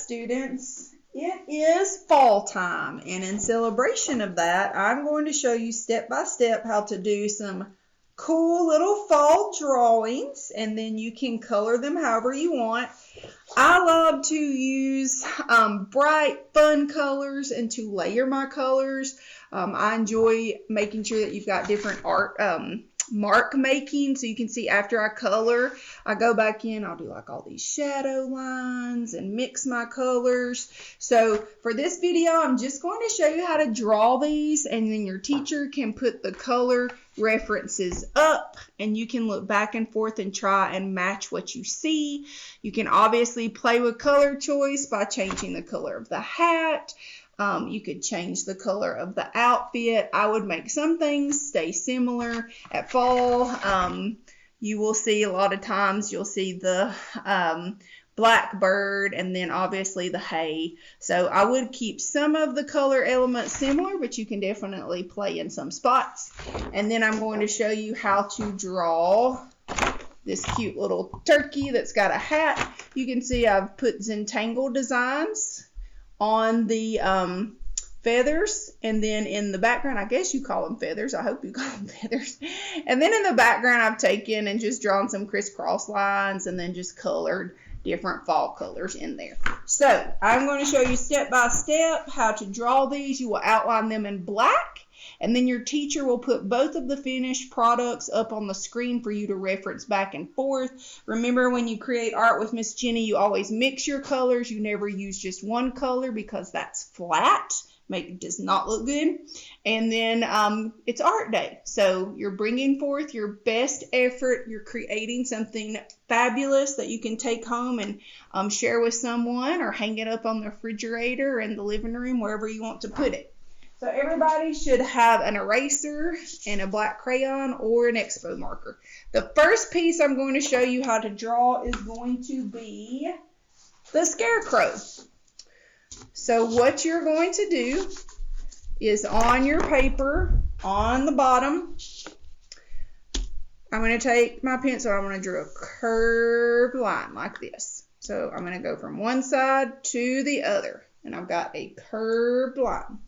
students, it is fall time, and in celebration of that, I'm going to show you step by step how to do some cool little fall drawings, and then you can color them however you want. I love to use bright, fun colors and to layer my colors. I enjoy making sure that you've got different art mark making, so you can see after I color, I go back in, I'll do like all these shadow lines and mix my colors. So for this video, I'm just going to show you how to draw these, and then your teacher can put the color references up and you can look back and forth and try and match what you see. You can obviously play with color choice by changing the color of the hat. You could change the color of the outfit. I would make some things stay similar. At fall, you will see a lot of times you'll see the blackbird and then obviously the hay. So I would keep some of the color elements similar, but you can definitely play in some spots. And then I'm going to show you how to draw this cute little turkey that's got a hat. You can see I've put Zentangle designs on the feathers, and then in the background, I guess you call them feathers. I hope you call them feathers. And then in the background, I've taken and just drawn some crisscross lines and then just colored different fall colors in there. So I'm going to show you step by step how to draw these. You will outline them in black, and then your teacher will put both of the finished products up on the screen for you to reference back and forth. Remember, when you create art with Miss Jenny, you always mix your colors. You never use just one color because that's flat. Does not look good. And then it's art day. So you're bringing forth your best effort. You're creating something fabulous that you can take home and share with someone, or hang it up on the refrigerator in the living room, wherever you want to put it. So everybody should have an eraser and a black crayon or an expo marker. The first piece I'm going to show you how to draw is going to be the scarecrow. So what you're going to do is, on your paper, on the bottom, I'm going to take my pencil, I'm going to draw a curved line like this. So I'm going to go from one side to the other, and I've got a curved line.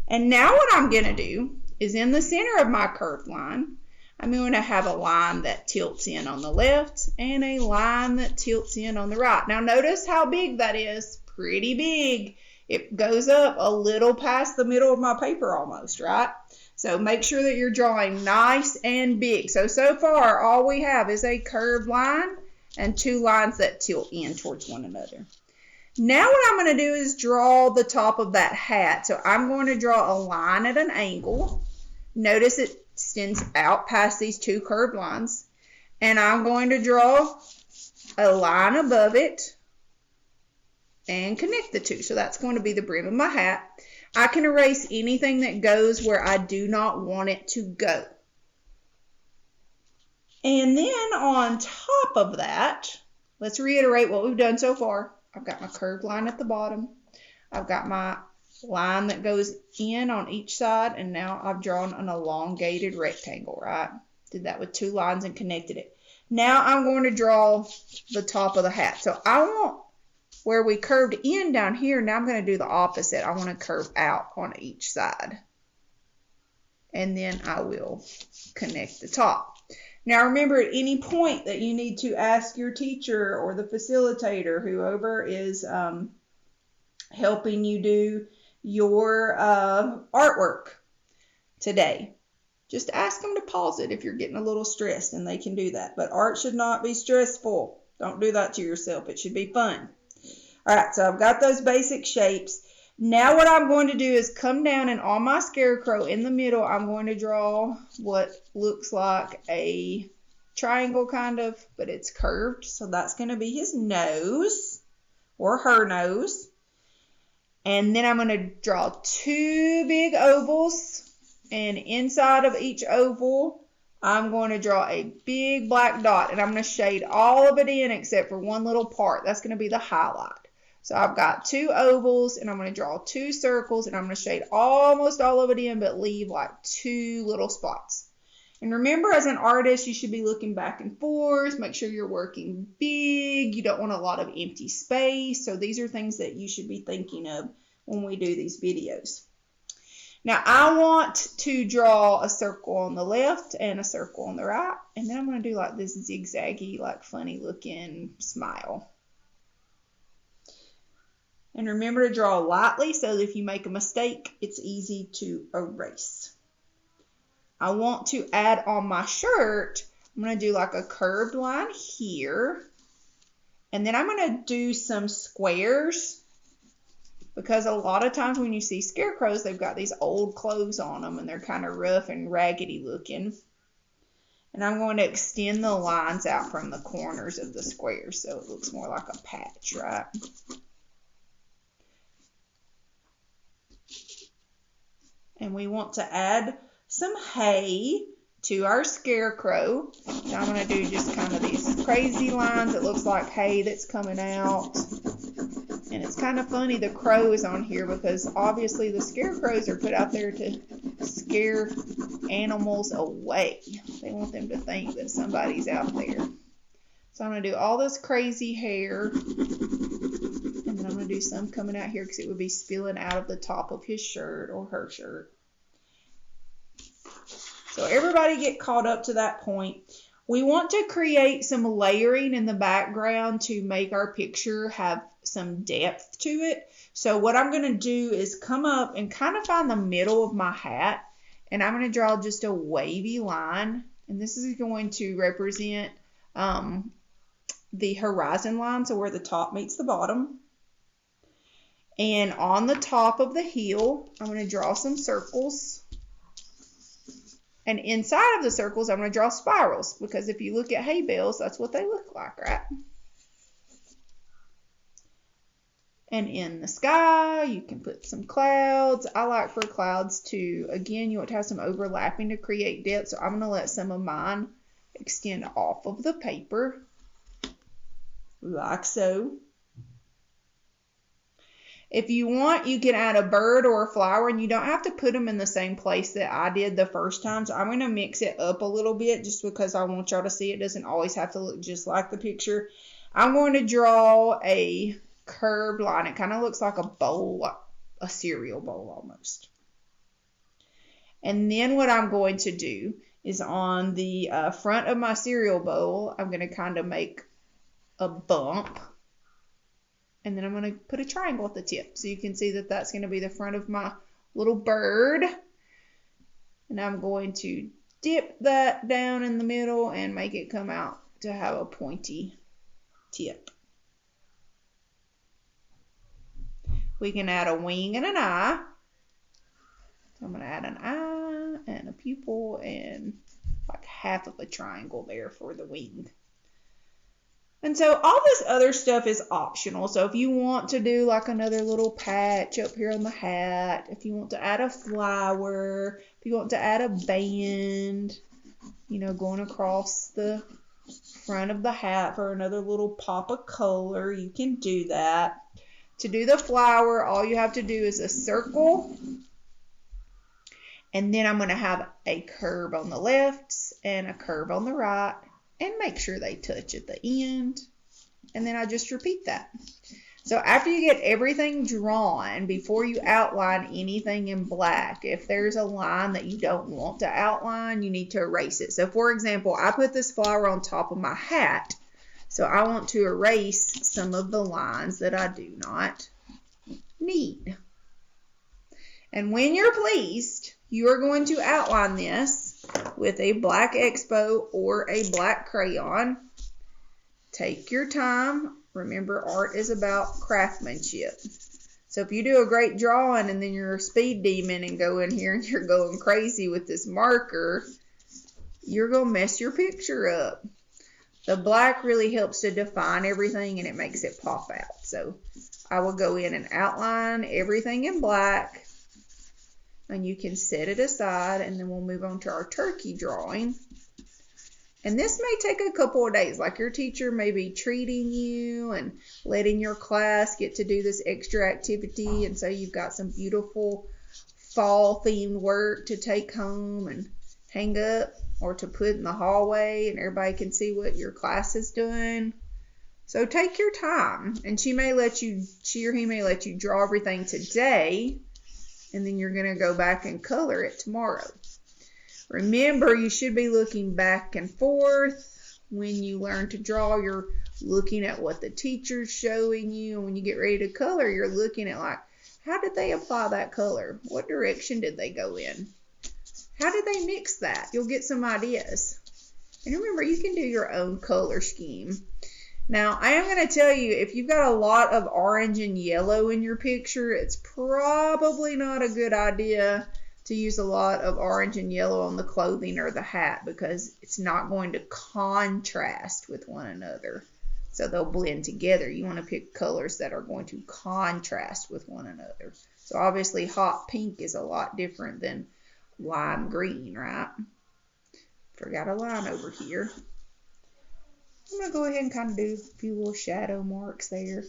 And now what I'm going to do is, in the center of my curved line, I'm going to have a line that tilts in on the left and a line that tilts in on the right. Now notice how big that is. Pretty big. It goes up a little past the middle of my paper almost, right? So make sure that you're drawing nice and big. So far all we have is a curved line and two lines that tilt in towards one another. Now what I'm going to do is draw the top of that hat. So I'm going to draw a line at an angle. Notice it extends out past these two curved lines. And I'm going to draw a line above it and connect the two. So that's going to be the brim of my hat. I can erase anything that goes where I do not want it to go. And then on top of that, let's reiterate what we've done so far. I've got my curved line at the bottom. I've got my line that goes in on each side, and now I've drawn an elongated rectangle, right? Did that with two lines and connected it. Now I'm going to draw the top of the hat. So I want where we curved in down here, now I'm going to do the opposite. I want to curve out on each side. And then I will connect the top. Now remember, at any point that you need to ask your teacher or the facilitator, whoever is helping you do your artwork today, just ask them to pause it if you're getting a little stressed, and they can do that. But art should not be stressful. Don't do that to yourself. It should be fun. All right, so I've got those basic shapes. Now what I'm going to do is come down, and on my scarecrow in the middle, I'm going to draw what looks like a triangle kind of, but it's curved. So that's going to be his nose or her nose. And then I'm going to draw two big ovals, and inside of each oval, I'm going to draw a big black dot, and I'm going to shade all of it in except for one little part. That's going to be the highlight. So I've got two ovals, and I'm going to draw two circles, and I'm going to shade almost all of it in, but leave like two little spots. And remember, as an artist, you should be looking back and forth. Make sure you're working big. You don't want a lot of empty space. So these are things that you should be thinking of when we do these videos. Now, I want to draw a circle on the left and a circle on the right. And then I'm going to do like this zigzaggy, like funny looking smile. And remember to draw lightly so that if you make a mistake, it's easy to erase. I want to add on my shirt, I'm going to do like a curved line here. And then I'm going to do some squares, because a lot of times when you see scarecrows, they've got these old clothes on them and they're kind of rough and raggedy looking. And I'm going to extend the lines out from the corners of the squares so it looks more like a patch, right? And we want to add some hay to our scarecrow. So I'm going to do just kind of these crazy lines. It looks like hay that's coming out. And it's kind of funny the crow is on here because obviously the scarecrows are put out there to scare animals away. They want them to think that somebody's out there. So I'm going to do all this crazy hair. And then I'm going to do some coming out here because it would be spilling out of the top of his shirt or her shirt. So everybody get caught up to that point. We want to create some layering in the background to make our picture have some depth to it. So what I'm going to do is come up and kind of find the middle of my hat. And I'm going to draw just a wavy line. And this is going to represent the horizon line, so where the top meets the bottom. And on the top of the heel, I'm going to draw some circles. And inside of the circles, I'm going to draw spirals, because if you look at hay bales, that's what they look like, right? And in the sky, you can put some clouds. I like for clouds to, again, you want to have some overlapping to create depth. So I'm going to let some of mine extend off of the paper, like so. If you want, you can add a bird or a flower, and you don't have to put them in the same place that I did the first time. So I'm going to mix it up a little bit just because I want y'all to see it doesn't always have to look just like the picture. I'm going to draw a curved line. It kind of looks like a bowl, a cereal bowl almost. And then what I'm going to do is on the front of my cereal bowl, I'm going to kind of make a bump. And then I'm going to put a triangle at the tip. So you can see that that's going to be the front of my little bird. And I'm going to dip that down in the middle and make it come out to have a pointy tip. We can add a wing and an eye. So I'm going to add an eye and a pupil and like half of a triangle there for the wing. And so all this other stuff is optional. So if you want to do like another little patch up here on the hat, if you want to add a flower, if you want to add a band, you know, going across the front of the hat for another little pop of color, you can do that. To do the flower, all you have to do is a circle. And then I'm going to have a curve on the left and a curve on the right. And make sure they touch at the end. And then I just repeat that. So after you get everything drawn, before you outline anything in black, if there's a line that you don't want to outline, you need to erase it. So for example, I put this flower on top of my hat. So I want to erase some of the lines that I do not need. And when you're pleased, you are going to outline this with a black Expo or a black crayon. Take your time. Remember, art is about craftsmanship. So if you do a great drawing and then you're a speed demon and go in here and you're going crazy with this marker, you're going to mess your picture up. The black really helps to define everything and it makes it pop out. So I will go in and outline everything in black. And you can set it aside, and then we'll move on to our turkey drawing. And this may take a couple of days, like your teacher may be treating you and letting your class get to do this extra activity. And so you've got some beautiful fall themed work to take home and hang up or to put in the hallway and everybody can see what your class is doing. So take your time, and she or he may let you draw everything today, and then you're going to go back and color it tomorrow. Remember, you should be looking back and forth. When you learn to draw, you're looking at what the teacher's showing you. And when you get ready to color, you're looking at like, how did they apply that color? What direction did they go in? How did they mix that? You'll get some ideas. And remember, you can do your own color scheme. Now, I am going to tell you, if you've got a lot of orange and yellow in your picture, it's probably not a good idea to use a lot of orange and yellow on the clothing or the hat, because it's not going to contrast with one another. So they'll blend together. You want to pick colors that are going to contrast with one another. So obviously hot pink is a lot different than lime green, right? Forgot a line over here. I'm going to go ahead and kind of do a few little shadow marks there.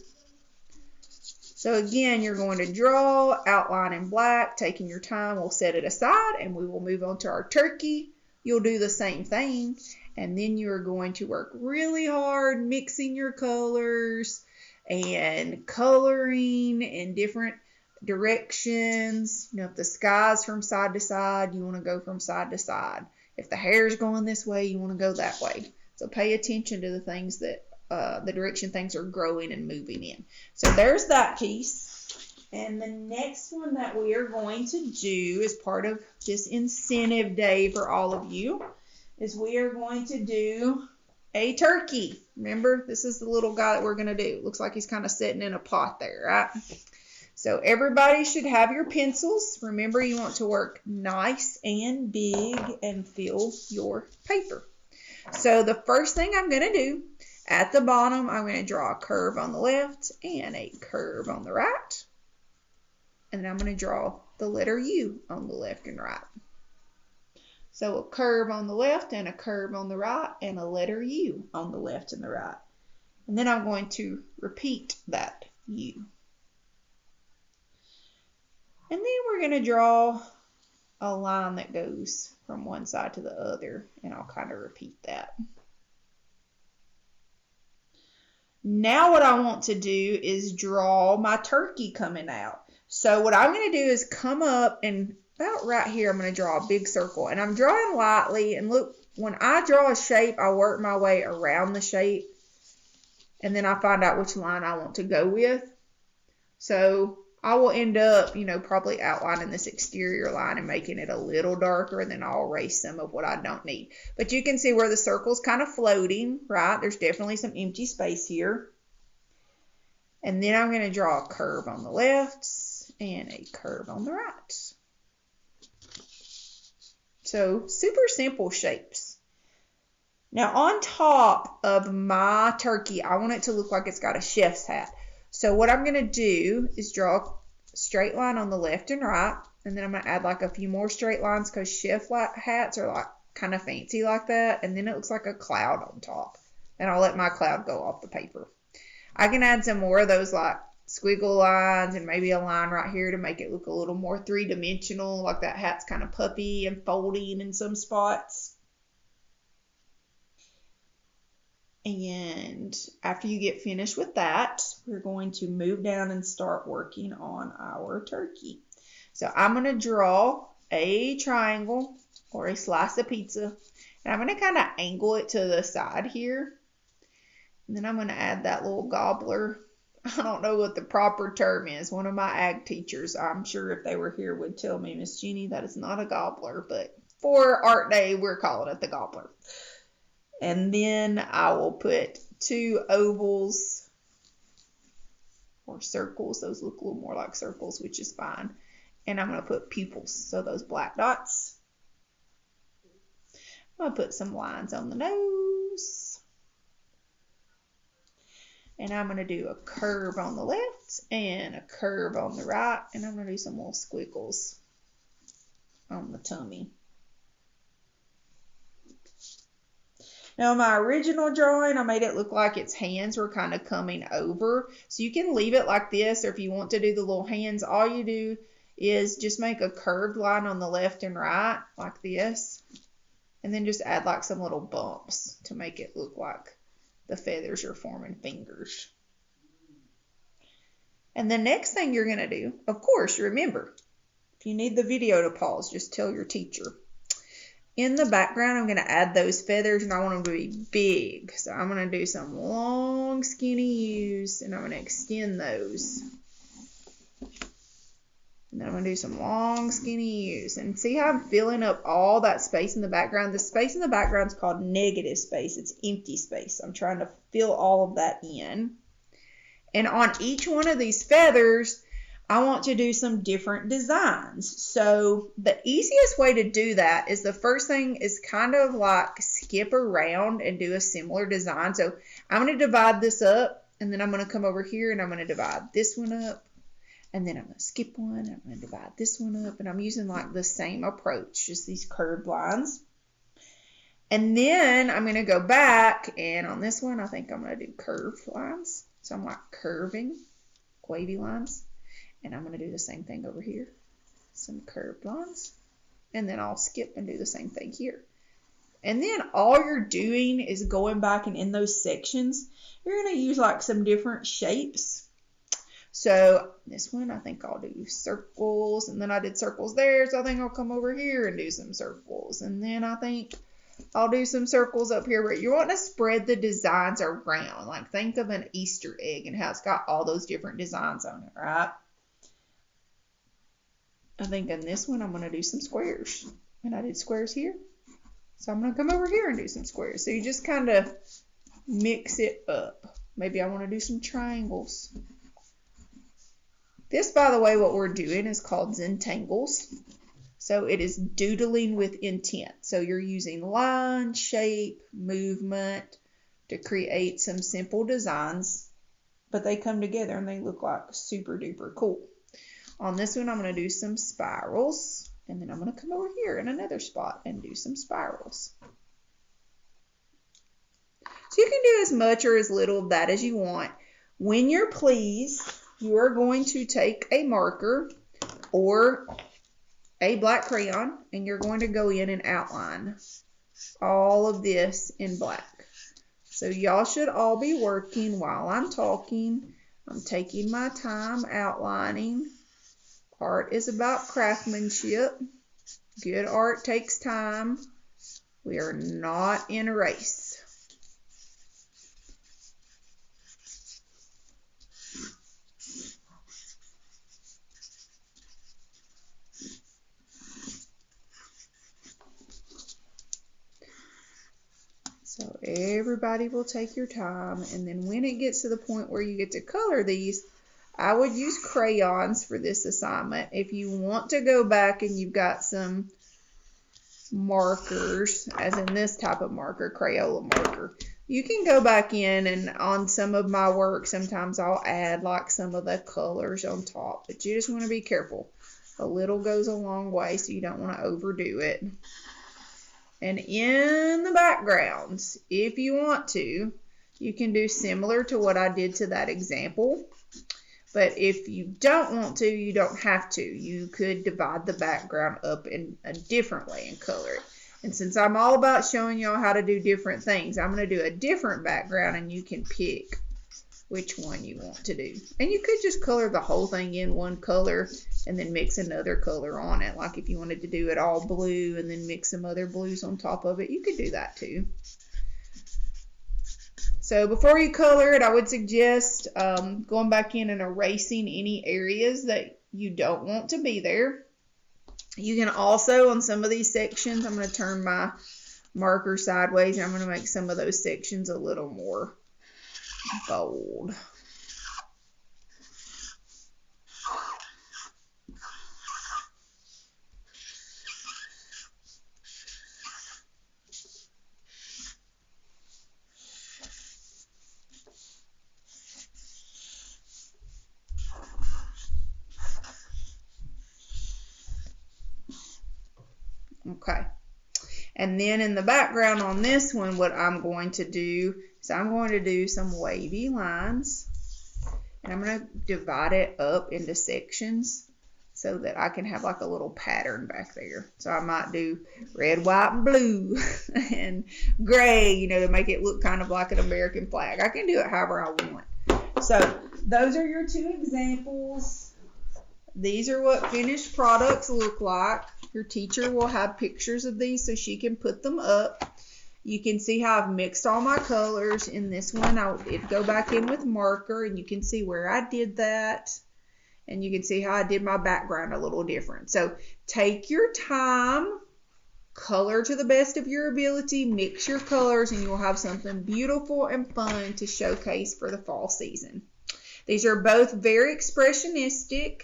So again, you're going to draw, outline in black, taking your time. We'll set it aside and we will move on to our turkey. You'll do the same thing. And then you're going to work really hard mixing your colors and coloring in different directions. You know, if the sky's from side to side, you want to go from side to side. If the hair's going this way, you want to go that way. So pay attention to the things that, the direction things are growing and moving in. So there's that piece. And the next one that we are going to do as part of this incentive day for all of you is we are going to do a turkey. Remember, this is the little guy that we're going to do. Looks like he's kind of sitting in a pot there, right? So everybody should have your pencils. Remember, you want to work nice and big and fill your paper. So the first thing I'm going to do, at the bottom, I'm going to draw a curve on the left and a curve on the right. And then I'm going to draw the letter U on the left and right. So a curve on the left and a curve on the right and a letter U on the left and the right. And then I'm going to repeat that U. And then we're going to draw a line that goes from one side to the other, and I'll kind of repeat that. Now what I want to do is draw my turkey coming out. So what I'm going to do is come up and about right here, I'm going to draw a big circle, and I'm drawing lightly. And look, when I draw a shape, I work my way around the shape, and then I find out which line I want to go with. So I will end up, probably outlining this exterior line and making it a little darker, and then I'll erase some of what I don't need. But you can see where the circle's kind of floating, right? There's definitely some empty space here. And then I'm going to draw a curve on the left and a curve on the right. So super simple shapes. Now on top of my turkey, I want it to look like it's got a chef's hat. So what I'm going to do is draw a straight line on the left and right. And then I'm going to add like a few more straight lines because chef hats are like kind of fancy like that. And then it looks like a cloud on top. And I'll let my cloud go off the paper. I can add some more of those like squiggle lines and maybe a line right here to make it look a little more three-dimensional, like that hat's kind of puffy and folding in some spots. And after you get finished with that, we're going to move down and start working on our turkey. So I'm going to draw a triangle or a slice of pizza, and I'm going to kind of angle it to the side here. And then I'm going to add that little gobbler. I don't know what the proper term is. One of my ag teachers, I'm sure if they were here, would tell me, Miss Jenny, that is not a gobbler. But for art day, we're calling it the gobbler. And then I will put two ovals or circles. Those look a little more like circles, which is fine. And I'm going to put pupils, so those black dots. I'm going to put some lines on the nose. And I'm going to do a curve on the left and a curve on the right. And I'm going to do some little squiggles on the tummy. Now, in my original drawing, I made it look like its hands were kind of coming over. So you can leave it like this, or if you want to do the little hands, all you do is just make a curved line on the left and right like this. and then just add like some little bumps to make it look like the feathers are forming fingers. And the next thing you're going to do, of course, remember, if you need the video to pause, just tell your teacher. In the background, I'm going to add those feathers, and I want them to be big. So I'm going to do some long, skinny U's, and I'm going to extend those. And then I'm going to do some long, skinny U's. And see how I'm filling up all that space in the background? The space in the background is called negative space. It's empty space. I'm trying to fill all of that in. And on each one of these feathers, I want to do some different designs. So the easiest way to do that is the first thing is kind of like skip around and do a similar design. So I'm going to divide this up, and then I'm going to come over here and I'm going to divide this one up, and then I'm going to skip one, and I'm going to divide this one up, and I'm using like the same approach, just these curved lines. And then I'm going to go back, and on this one I think I'm going to do curved lines. So I'm like curving, wavy lines. And I'm going to do the same thing over here. Some curved lines. And then I'll skip and do the same thing here. And then all you're doing is going back, and in those sections, you're going to use like some different shapes. So this one, I think I'll do circles. And then I did circles there. So I think I'll come over here and do some circles. And then I think I'll do some circles up here. But you want to spread the designs around. Like think of an Easter egg and how it's got all those different designs on it, right? I think in this one I'm going to do some squares. And I did squares here. So I'm going to come over here and do some squares. So you just kind of mix it up. Maybe I want to do some triangles. This, by the way, what we're doing is called Zentangles. So it is doodling with intent. So you're using line, shape, movement to create some simple designs. But they come together and they look like super duper cool. On this one, I'm going to do some spirals, and then I'm going to come over here in another spot and do some spirals. So you can do as much or as little of that as you want. When you're pleased, you are going to take a marker or a black crayon, and you're going to go in and outline all of this in black. So y'all should all be working while I'm talking. I'm taking my time outlining. Art is about craftsmanship. Good art takes time. We are not in a race. So everybody will take your time, and then when it gets to the point where you get to color these, I would use crayons for this assignment. If you want to go back and you've got some markers, as in this type of marker, Crayola marker, you can go back in, and on some of my work, sometimes I'll add like some of the colors on top, but you just want to be careful. A little goes a long way, so you don't want to overdo it. And in the backgrounds, if you want to, you can do similar to what I did to that example. But if you don't want to, you don't have to. You could divide the background up in a different way and color it. And since I'm all about showing y'all how to do different things, I'm going to do a different background, and you can pick which one you want to do. And you could just color the whole thing in one color and then mix another color on it. Like if you wanted to do it all blue and then mix some other blues on top of it, you could do that too. So before you color it, I would suggest going back in and erasing any areas that you don't want to be there. You can also, on some of these sections, I'm going to turn my marker sideways, and I'm going to make some of those sections a little more bold. Okay. And then in the background on this one, what I'm going to do is I'm going to do some wavy lines. And I'm going to divide it up into sections. so that I can have like a little pattern back there. So I might do red, white, and blue and gray, you know, to make it look kind of like an American flag. I can do it however I want. So those are your two examples. These are what finished products look like. Your teacher will have pictures of these so she can put them up. You can see how I've mixed all my colors. In this one, I did go back in with marker, and you can see where I did that. And you can see how I did my background a little different. So take your time, color to the best of your ability, mix your colors, and you'll have something beautiful and fun to showcase for the fall season. These are both very expressionistic.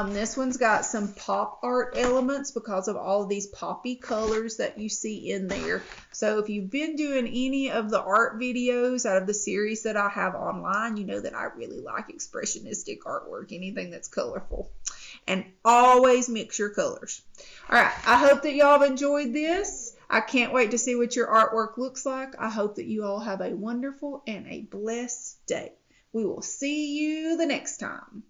This one's got some pop art elements because of all of these poppy colors that you see in there. So if you've been doing any of the art videos out of the series that I have online, you know that I really like expressionistic artwork, anything that's colorful. And always mix your colors. All right, I hope that y'all have enjoyed this. I can't wait to see what your artwork looks like. I hope that you all have a wonderful and a blessed day. We will see you the next time.